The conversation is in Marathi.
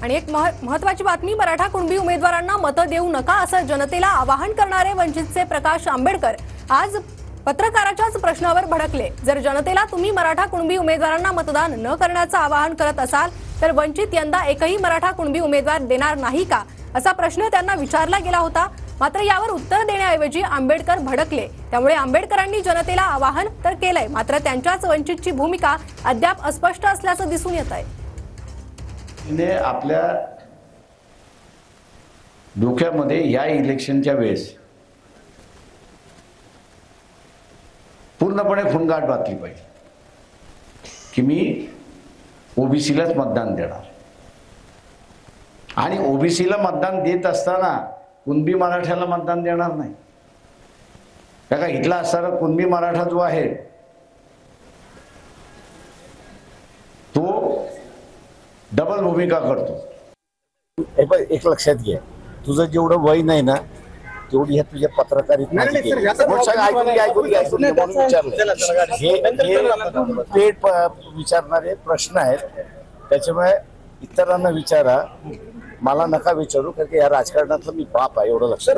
आणि एक महत्त्वाची बातमी, मराठा कुणबी उमेदवारांना मतं देऊ नका असं जनतेला आवाहन करणारे वंचितचे प्रकाश आंबेडकर आज पत्रकाराच्याच प्रश्नावर भडकले। जर जनतेला तुम्ही मराठा कुणबी उमेदवारांना मतदान न करण्याचं आवाहन करत असाल तर वंचित यंदा एकही मराठा कुणबी उमेदवार देणार नाही का, असा प्रश्न त्यांना विचारला गेला होता। मात्र यावर उत्तर देण्याऐवजी आंबेडकर भडकले। त्यामुळे आंबेडकरांनी जनतेला आवाहन तर केलंय, मात्र त्यांच्याच वंचितची भूमिका अद्याप अस्पष्ट असल्याचं दिसून येत आहे। ने आपल्या डोक्यामध्ये या इलेक्शनच्या वेळेस पूर्णपणे खुणगाठ घातली पाहिजे की मी ओबीसीलाच मतदान देणार, आणि ओबीसीला मतदान देत असताना कुणबी मराठ्याला मतदान देणार नाही। बघा, इथला असणारा कुणबी मराठा जो आहे तो डबल भूमिका करतो। एक लक्षात घे, तुझं जेवढं वय नाही ना तेवढी ह्या तुझ्या पत्रकारित पेट विचारणारे प्रश्न आहेत, त्याच्यामुळे इतरांना विचारा, मला नका विचारू, कारण की या राजकारणातलं मी बाप आहे, एवढं लक्षात